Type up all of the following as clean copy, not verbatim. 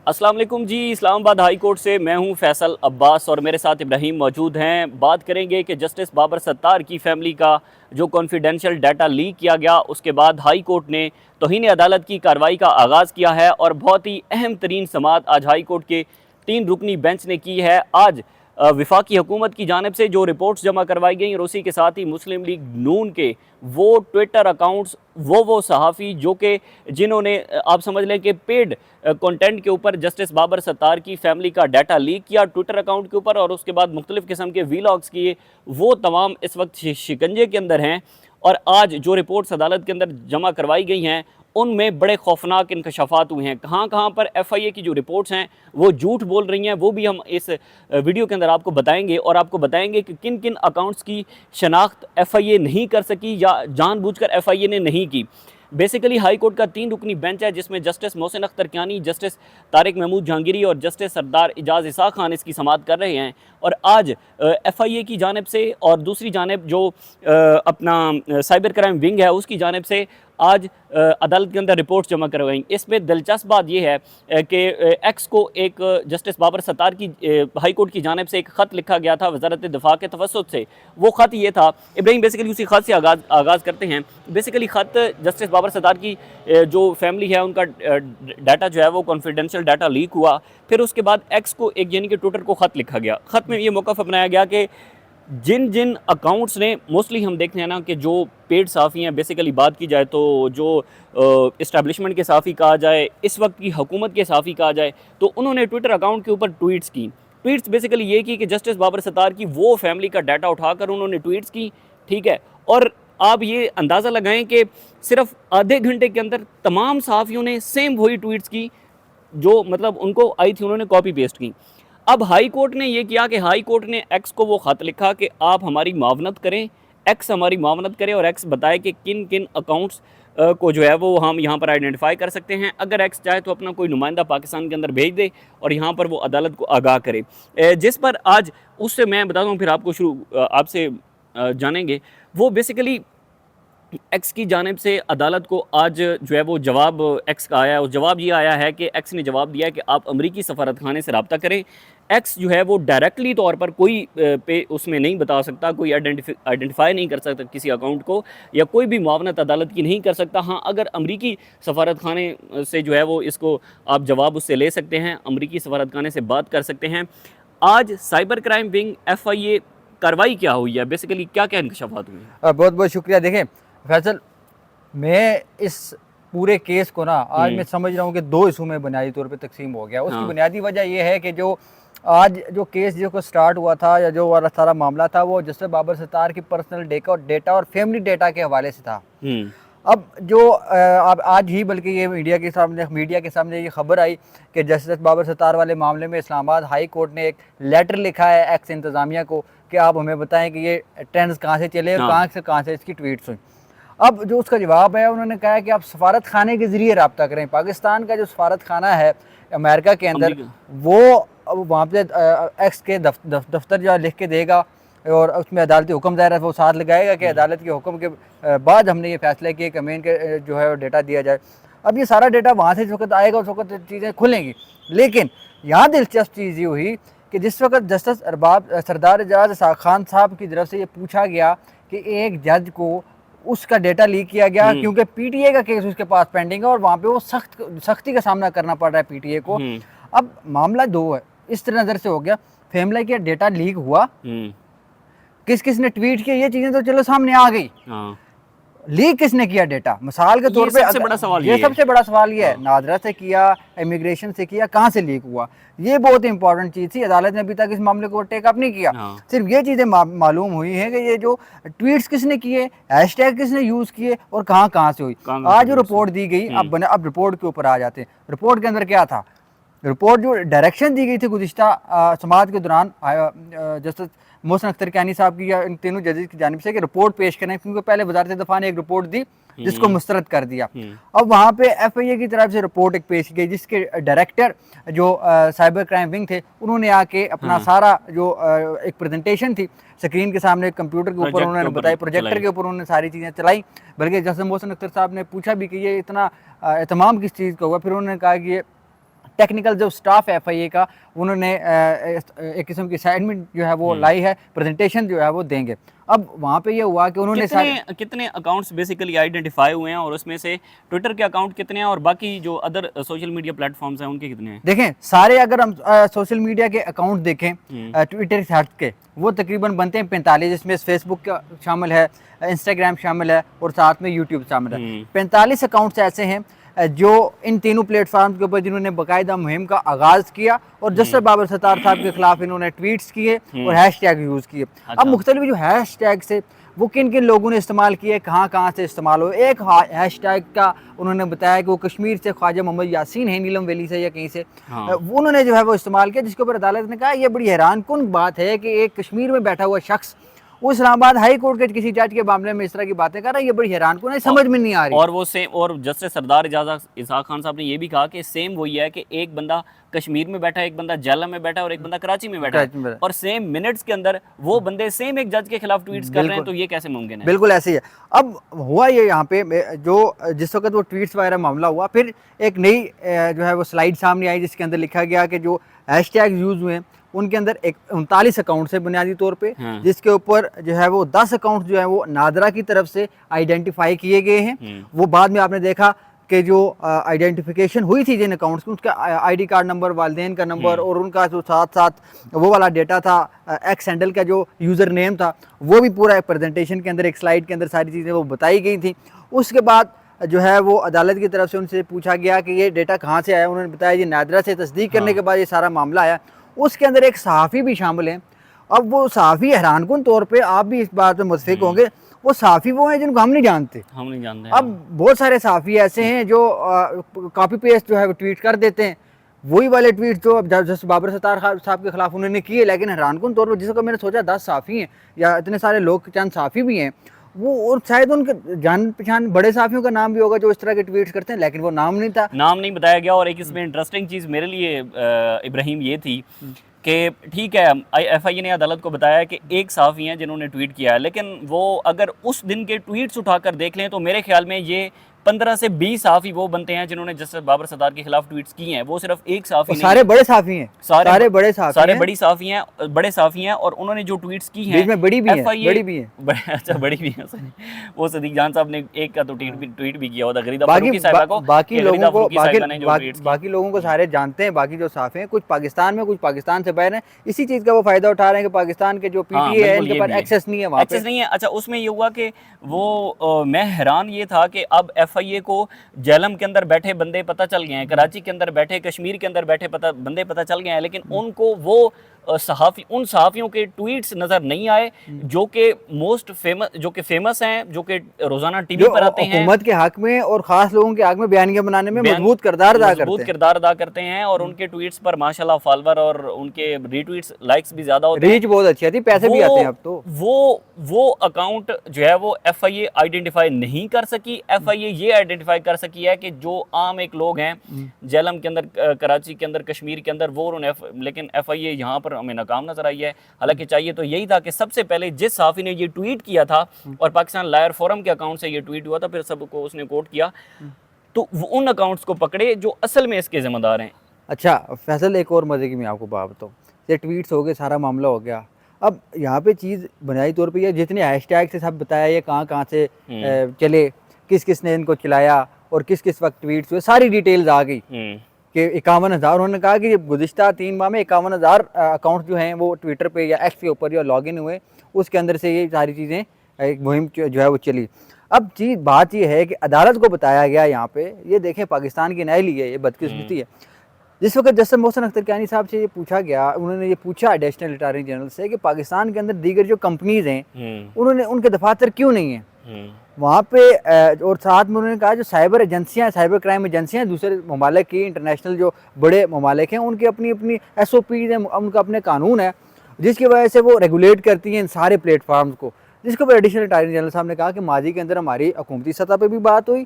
अस्सलाम वालेकुम जी। Islamabad high court से मैं हूं फैसल अब्बास और मेरे साथ इब्राहिम मौजूद हैं। बात करेंगे कि जस्टिस बाबर सत्तार की फैमिली का जो कॉन्फिडेंशियल डाटा लीक किया गया, उसके बाद हाई कोर्ट ने तौहीन अदालत की कार्रवाई का आगाज़ किया है और बहुत ही अहम तरीन समाअत आज हाई कोर्ट के 3 रुकनी बेंच ने की है। आज वफाकी हुकूमत की जानिब से जो रिपोर्ट्स जमा करवाई गई और उसी के साथ ही मुस्लिम लीग नून के वो ट्विटर अकाउंट्स, वो सहाफ़ी जो कि जिन्होंने आप समझ लें कि पेड कंटेंट के ऊपर जस्टिस बाबर सत्तार की फैमिली का डाटा लीक किया ट्विटर अकाउंट के ऊपर और उसके बाद मुख्तलिफ़ किस्म के वीलॉग्स किए, वो तमाम इस वक्त शिकंजे के अंदर हैं। और आज जो रिपोर्ट्स अदालत के अंदर जमा करवाई गई हैं उनमें बड़े खौफनाक इंकशाफात हुए हैं। कहाँ कहाँ पर FIA की जो रिपोर्ट्स हैं वो झूठ बोल रही हैं, वो भी हम इस वीडियो के अंदर आपको बताएंगे और आपको बताएंगे कि किन किन अकाउंट्स की शनाख्त FIA नहीं कर सकी या जानबूझकर FIA ने नहीं की। बेसिकली हाई कोर्ट का 3 रुकनी बेंच है जिसमें जस्टिस मोहसिन अख्तर कियानी, जस्टिस तारिक महमूद जहांगीरी और जस्टिस सरदार इजाज़ इसाक खान इसकी समाअत कर रहे हैं। और आज FIA की जानिब से और दूसरी जानिब जो अपना साइबर क्राइम विंग है उसकी जानिब से आज अदालत के अंदर रिपोर्ट्स जमा करवाई। इसमें दिलचस्प बात यह है कि एक्स को एक जस्टिस बाबर सत्तार की हाई कोर्ट की जानिब से एक ख़त लिखा गया था वज़ारत दिफा के तवस्सुत से। वो ख़त ये था, इब्राहिम बेसिकली उसी ख़त से आगाज़ करते हैं। बेसिकली ख़त जस्टिस बाबर सत्तार की जो फैमिली है उनका डाटा जो है वो कॉन्फिडेंशियल डाटा लीक हुआ। फिर उसके बाद एक्स को एक यानी कि ट्विटर को ख़त लिखा गया। ख़त में ये मौक़िफ़ अपनाया गया कि जिन जिन अकाउंट्स ने मोस्टली हम देखते हैं ना कि जो पेड सहाफ़ी हैं, बेसिकली बात की जाए तो जो इस्टेब्लिशमेंट के सहाफ़ी कहा जाए, इस वक्त की हुकूमत के सहाफ़ी कहा जाए, तो उन्होंने ट्विटर अकाउंट के ऊपर ट्वीट्स की। ट्वीट्स बेसिकली ये की कि जस्टिस बाबर सत्तार की वो फैमिली का डाटा उठाकर उन्होंने ट्वीट्स की, ठीक है। और आप ये अंदाज़ा लगाएं कि सिर्फ आधे घंटे के अंदर तमाम सहाफ़ियों ने सेम वही ट्वीट्स की जो मतलब उनको आई थी, उन्होंने कॉपी पेस्ट की। अब हाई कोर्ट ने ये किया कि हाई कोर्ट ने एक्स को वो ख़त लिखा कि आप हमारी मावनत करें, एक्स हमारी मावनत करे और एक्स बताए कि किन किन अकाउंट्स को जो है वो हम यहाँ पर आइडेंटिफाई कर सकते हैं। अगर एक्स चाहे तो अपना कोई नुमाइंदा पाकिस्तान के अंदर भेज दे और यहाँ पर वो अदालत को आगाह करे। जिस पर आज उससे मैं बताता हूँ, फिर आपको आपसे जानेंगे। वो बेसिकली एक्स की जानिब से अदालत को आज जो है वो जवाब एक्स का आया है। उस जवाब ये आया है कि एक्स ने जवाब दिया है कि आप अमरीकी सफारत खाने से रब्ता करें। एक्स जो है वो डायरेक्टली तौर पर कोई पे उसमें नहीं बता सकता, कोई आइडेंटिफाई नहीं कर सकता किसी अकाउंट को, या कोई भी मुआवनत अदालत की नहीं कर सकता। हाँ, अगर अमरीकी सफारत खाने से जो है वो इसको आप जवाब उससे ले सकते हैं, अमरीकी सफारत खाने से बात कर सकते हैं। आज साइबर क्राइम विंग FIA कार्रवाई क्या हुई है, बेसिकली क्या क्या इंकशाफात हुए हैं? बहुत बहुत शुक्रिया। देखें फैसल, मैं इस पूरे केस को ना आज मैं समझ रहा हूँ कि 2 हिस्सों में बुनियादी तौर पे तकसीम हो गया। उसकी बुनियादी वजह यह है कि जो आज जो केस जो को स्टार्ट हुआ था या जो वाला सारा मामला था वो जस्टिस बाबर सत्तार की पर्सनल डेटा और फैमिली डेटा के हवाले से था। अब जो अब आज ही बल्कि ये मीडिया के सामने ये खबर आई कि जस्टिस बाबर सत्तार वाले मामले में इस्लामाबाद हाई कोर्ट ने एक लेटर लिखा है एक्स इंतज़ामिया को कि आप हमें बताएं कि ये ट्रेंड्स कहाँ से चले और कहाँ से इसकी ट्वीट्स हुई। अब जो उसका जवाब है, उन्होंने कहा है कि आप सफारत खाने के ज़रिए रब्ता करें। पाकिस्तान का जो सफारत खाना है अमेरिका के अंदर, वो वहाँ पे एक्स के दफ्तर जो लिख के देगा और उसमें अदालती हुक्म दायर है वो साथ लगाएगा कि अदालत के हुक्म के बाद हमने ये फैसला किया कि हमें इनके जो है डेटा दिया जाए। अब ये सारा डेटा वहाँ से जिस वक्त आएगा उस वक्त चीज़ें खुलेंगी। लेकिन यहाँ दिलचस्प चीज़ ये हुई कि जिस वक्त जस्टिस सरदार इजाज़ इसाक खान साहब की तरफ से ये पूछा गया कि एक जज को उसका डेटा लीक किया गया क्योंकि PTA का केस उसके पास पेंडिंग है और वहाँ पे वो सख्ती का सामना करना पड़ रहा है PTA को। अब मामला 2 है, इस तरह नज़र से हो गया, फैमिली का डेटा लीक हुआ, किस किस ने ट्वीट किया, ये चीज़ें तो चलो सामने आ गई। लीक किसने किया डेटा, मिसाल के तौर पे सबसे बड़ा सवाल ये सबसे बड़ा सवाल ये है, नादरा से किया, इमिग्रेशन से किया, कहाँ से लीक हुआ, ये बहुत इंपॉर्टेंट चीज़ थी। अदालत ने अभी तक इस मामले को टेकअप नहीं किया। सिर्फ ये चीज़ें मालूम हुई हैं कि ये जो ट्वीट्स किसने किए, हैशटैग किसने यूज़ किए और कहाँ से हुई। आज जो रिपोर्ट दी गई, अब रिपोर्ट के ऊपर आ जाते हैं। रिपोर्ट के अंदर क्या था, रिपोर्ट जो डायरेक्शन दी गई थी गुज़िश्ता समाअत के दौरान जस्टिस मोहसिन अख्तर कियानी साहब की या इन तीनों जजेस की जानिब से कि रिपोर्ट पेश करें, क्योंकि पहले वज़ारत दफ़ा ने एक रिपोर्ट दी जिसको मुस्तरद कर दिया। अब वहाँ पे FIA की तरफ से रिपोर्ट एक पेश की गई जिसके डायरेक्टर जो साइबर क्राइम विंग थे, उन्होंने आके अपना सारा जो एक प्रेजेंटेशन थी स्क्रीन के सामने कंप्यूटर के ऊपर उन्होंने बताई, प्रोजेक्टर के ऊपर उन्होंने सारी चीज़ें चलाई। बल्कि जस्टिस मोहसिन अख्तर साहब ने पूछा भी कि ये इतना एहतमाम किस चीज़ का हुआ, फिर उन्होंने कहा कि ये टेक्निकल जो स्टाफ है FIA का, उन्होंने एक किस्म की असाइनमेंट जो है वो लाई है, प्रेजेंटेशन जो है वो देंगे। अब वहाँ पे ये हुआ कि उन्होंने कितने अकाउंट्स बेसिकली आइडेंटिफाई हुए हैं और उसमें से ट्विटर के अकाउंट कितने हैं और बाकी जो अदर सोशल मीडिया प्लेटफॉर्म्स हैं उनके कितने हैं? देखें सारे अगर हम सोशल मीडिया के अकाउंट देखें ट्विटर से हट के, वो तकरीबन बनते हैं 45, जिसमें फेसबुक का शामिल है, इंस्टाग्राम शामिल है और साथ में यूट्यूब शामिल है। 45 अकाउंट्स ऐसे हैं जो इन तीनों प्लेटफॉर्म के ऊपर जिन्होंने बाकायदा मुहिम का आगाज़ किया और जस्टिस बाबर सत्तार साहब के खिलाफ इन्होंने ट्वीट्स किए और हैशटैग यूज़ किए। अब मुख्तलिफ जो हैशटैग से वो किन किन लोगों ने इस्तेमाल किए, कहाँ से इस्तेमाल हो। एक हैशटैग का उन्होंने बताया कि वो कश्मीर से ख्वाजा मोहम्मद यासीन है, नीलम वैली से या कहीं से, वो उन्होंने जो है वो इस्तेमाल किया, जिसके ऊपर अदालत ने कहा ये बड़ी हैरान कुन बात है कि एक कश्मीर में बैठा हुआ शख्स वो इस्लामाबाद हाई कोर्ट के किसी जज के मामले में इस तरह की बातें कर रहा है, ये बड़ी हैरान कुन है, समझ में नहीं आ रही। और वो सेम, और जस्टिस सरदार इसाक खान साहब ने ये भी कहा कि सेम वही है कि एक बंदा कश्मीर में बैठा है, एक बंदा जेलम में बैठा है और एक बंदा कराची में बैठा है, और सेम मिनट्स के अंदर वो बंदे सेम एक जज के खिलाफ ट्वीट्स कर रहे हैं, तो ये कैसे मुमकिन है? बिल्कुल ऐसे ही है। अब हुआ ये यहाँ पे जो जिस वक्त वो ट्वीट्स वगैरह मामला हुआ, फिर एक नई जो है वो स्लाइड सामने आई जिसके अंदर लिखा गया कि जो हैशटैग यूज हुए उनके अंदर 39 अकाउंट है बुनियादी तौर पे, जिसके ऊपर जो है वो 10 अकाउंट जो है वो नादरा की तरफ से आइडेंटिफाई किए गए हैं। वो बाद में आपने देखा कि जो आइडेंटिफिकेशन हुई थी जिन अकाउंट्स की, उसका ID कार्ड नंबर, वालिदैन का नंबर और उनका जो साथ साथ वो वाला डेटा था, एक्स हैंडल का जो यूज़र नेम था, वो भी पूरा एक प्रेजेंटेशन के अंदर, एक स्लाइड के अंदर सारी चीज़ें वो बताई गई थी। उसके बाद जो है वो अदालत की तरफ से उनसे पूछा गया कि ये डेटा कहाँ से आया, उन्होंने बताया जी नादरा से। तस्दीक करने के बाद ये सारा मामला आया। उसके अंदर एक सहाफ़ी भी शामिल है। अब वो सहाफ़ी हैरानकुन तौर पे, आप भी इस बात में मुत्फिक होंगे, वो सहाफ़ी वो हैं जिनको हम नहीं जानते। अब बहुत सारे सहाफ़ी ऐसे हैं जो कॉपी पेस्ट जो है वो ट्वीट कर देते हैं, वही वाले ट्वीट जो जस्टिस बाबर सत्तार साहब के खिलाफ उन्होंने किए। लेकिन हैरानकुन तौर पर जिसको मैंने सोचा 10 सहाफ़ी हैं या इतने सारे लोग, चंद सहाफ़ी भी हैं वो, और शायद उनके जान पहचान बड़े साफियों का नाम भी होगा जो इस तरह के ट्वीट्स करते हैं, लेकिन वो नाम नहीं था, नाम नहीं बताया गया। और एक इसमें इंटरेस्टिंग चीज़ मेरे लिए इब्राहिम ये थी कि ठीक है FIA ने अदालत को बताया कि एक सहाफ़ी हैं जिन्होंने ट्वीट किया है, लेकिन वो अगर उस दिन के ट्वीट्स उठाकर देख लें तो मेरे ख्याल में ये 15 से 20 सहाफ़ी वो बनते हैं जिन्होंने जस्टिस बाबर सत्तार के खिलाफ ट्वीट्स किए हैं। वो सिर्फ एक सहाफ़ी नहीं, सारे बड़े सहाफ़ी हैं, सारे बड़े सहाफ़ी हैं, बड़े सहाफ़ी हैं, और उन्होंने जो ट्वीट्स की हैं, में बड़ी भी है, बड़ी भी है, अच्छा बड़ी भी है। वो सदीक जान साहब ने एक का तो ट्वीट भी किया होता गरीदा बाकी लोगों को सारे जानते हैं। बाकी जो सहाफ़ी हैं कुछ पाकिस्तान में, कुछ पाकिस्तान से बाहर हैं, इसी चीज़ का वो फ़ायदा उठा रहे हैं कि पाकिस्तान के जो PTA है इनके पास एक्सेस नहीं है, वहाँ एक्सेस नहीं है। अच्छा, उसमें ये हुआ कि वो मैं हैरान ये था कि अब FIA को जेलम के अंदर बैठे बंदे पता चल गए हैं, कराची के अंदर बैठे, कश्मीर के अंदर बैठे बंदे पता चल गए हैं, लेकिन उनको वो सहाफ़ी, उन सहाफ़ियों के ट्वीट्स नज़र नहीं आए जो कि फेमस हैं, जो कि रोज़ाना टीवी पर आते हैं, हुकूमत के हक में और ख़ास लोगों के हक में बयानियां बनाने में मजबूत किरदार अदा करते हैं। और उनके ट्वीट्स पर माशाल्लाह फॉलोवर और उनके रीट्वीट्स, लाइक्स भी ज़्यादा होते हैं, रीच बहुत अच्छी आती है, पैसे भी आते हैं। अब तो वो अकाउंट जो है वो FIA आइडेंटिफाई नहीं कर सकी। FIA ये आइडेंटिफाई कर सकी है कि जो आम एक लोग हैं जेलम के अंदर, कराची के अंदर, कश्मीर के अंदर, वो लेकिन FIA यहाँ पर हमें नाकाम नजर आई है। हालांकि चाहिए तो यही था कि सबसे पहले जिस सहाफ़ी ने ये ट्वीट किया था और पाकिस्तान लायर फोरम के अकाउंट से ये ट्वीट हुआ था, फिर सबको उसने कोट किया, तो उन अकाउंट्स को पकड़े जो असल में इसके जिम्मेदार हैं। अच्छा फैसल, एक और मजे की मैं आपको बात बताऊँ, ये ट्वीट्स हो गए, सारा मामला हो गया। अब यहाँ पे चीज़ बुनियादी तौर पे ये जितने हैशटैग से सब बताया, ये कहाँ से चले, किस किस ने इनको चलाया और किस किस वक्त ट्वीट्स हुए, सारी डिटेल्स आ गई कि 51,000, उन्होंने कहा कि गुज़िश्ता 3 माह में 51,000 अकाउंट जो हैं वो ट्विटर पे या एक्स के ऊपर जो लॉगिन हुए, उसके अंदर से ये सारी चीज़ें, एक मुहिम जो है वो चली। अब बात ये है कि अदालत को बताया गया यहाँ पे, ये देखें पाकिस्तान की नाइली है, ये बदकिस्मती है। जिस वक्त जस्टिस मोहसिन अख्तर कियानी साहब से ये पूछा गया, उन्होंने ये पूछा एडिशनल अटॉर्नी जनरल से कि पाकिस्तान के अंदर दीगर जो कंपनीज हैं उन्होंने उनके दफातर क्यों नहीं हैं वहाँ पे, और साथ में उन्होंने कहा जो साइबर एजेंसियाँ, साइबर क्राइम एजेंसियाँ दूसरे ममालिक की, इंटरनेशनल जो बड़े ममालिक हैं, उनकी अपनी अपनी SOPs हैं, उनका अपने कानून है, जिसकी वजह से वो रेगुलेट करती हैं इन सारे प्लेटफार्म्स को। जिसके ऊपर एडिशनल अटॉर्नी जनरल साहब ने कहा कि माजी के अंदर हमारी हुकूमती सतह पर भी बात हुई,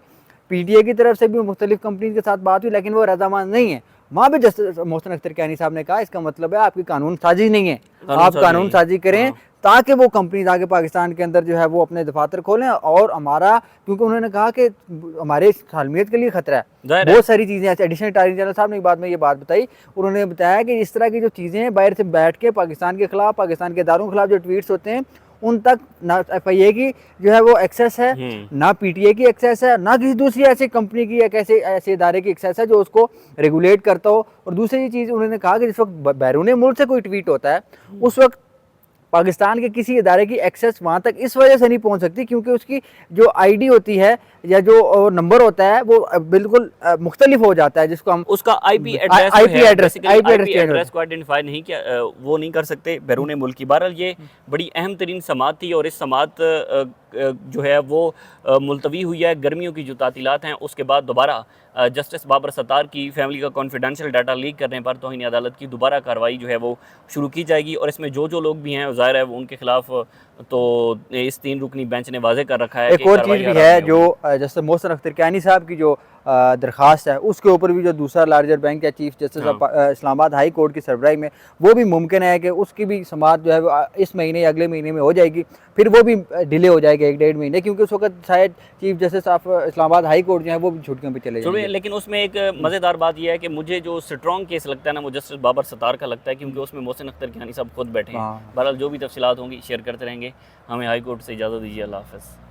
PTA की तरफ से भी मुख्तलिफ कंपनीज के साथ बात हुई, लेकिन वो रजामंद नहीं है। वहाँ पे जस्टिस मोहसिन अख्तर कियानी साहब ने कहा इसका मतलब है आपकी कानून साजी नहीं है, आप कानून साजी करें, ताकि वो कंपनीज आगे पाकिस्तान के अंदर जो है वो अपने दफातर खोलें। और हमारा, क्योंकि उन्होंने कहा कि हमारे सालमियत के लिए खतरा है, बहुत सारी चीज़ें ऐसे। एडिशनल अटॉर्नी जनरल साहब ने एक बात में ये बात बताई, उन्होंने बताया कि इस तरह की जो चीज़ें हैं बाहर से बैठ के पाकिस्तान के खिलाफ, पाकिस्तान के इदारों के खिलाफ जो ट्वीट्स होते हैं, उन तक ना FIA की जो है वो एक्सेस है, ना PTA की एक्सेस है, ना किसी दूसरी ऐसी कंपनी की या कैसे ऐसे इदारे की एक्सेस है जो उसको रेगुलेट करता हो। और दूसरी चीज़ उन्होंने कहा कि जिस वक्त बैरून मुल्क से कोई ट्वीट होता है, उस वक्त पाकिस्तान के किसी इदारे की एक्सेस वहाँ तक इस वजह से नहीं पहुँच सकती क्योंकि उसकी जो ID होती है या जो नंबर होता है वो बिल्कुल मुख्तलिफ हो जाता है, जिसको हम उसका IP एड्रेस को आइडेंटिफाई नहीं किया, वो नहीं कर सकते बैरून मुल्क की। बहरहाल ये बड़ी अहम तरीन समात थी और इस समात जो है वो मुलतवी हुई है। गर्मियों की जो तातीलात हैं उसके बाद दोबारा जस्टिस बाबर सत्तार की फैमिली का कॉन्फिडेंशियल डाटा लीक करने पर तौहीन अदालत की दोबारा कार्रवाई जो है वो शुरू की जाएगी। और इसमें जो लोग भी हैं ज़ाहिर है उनके खिलाफ तो इस 3 रुकनी बेंच ने वाजे कर रखा है। एक और चीज़ भी है जो जस्टिस मोहसिन अख्तर कियानी साहब की जो दरख्वास्त है, उसके ऊपर भी जो दूसरा लार्जर बैंक है chief justice Islamabad high court की सरबराही में, वो भी मुमकिन है कि उसकी भी समाअत जो है इस महीने या अगले महीने में हो जाएगी, फिर वो भी डिले हो जाएगा 1-1.5 महीने, क्योंकि उस वक्त शायद chief justice of Islamabad high court जो है वो भी छुट्टियों पर चले जाएंगे। लेकिन उसमें एक मज़ेदार बात यह है कि मुझे जो स्ट्रॉन्ग केस लगता है ना वो जस्टिस बाबर सत्तार का लगता है, क्योंकि उसमें मोहसिन अख्तर कियानी साहब खुद बैठे हैं। बहरहाल जो भी तफसीलात होंगी शेयर करते रहेंगे। हमें हाई कोर्ट से इजाज़त दीजिए। अल्लाह हाफ़िज़।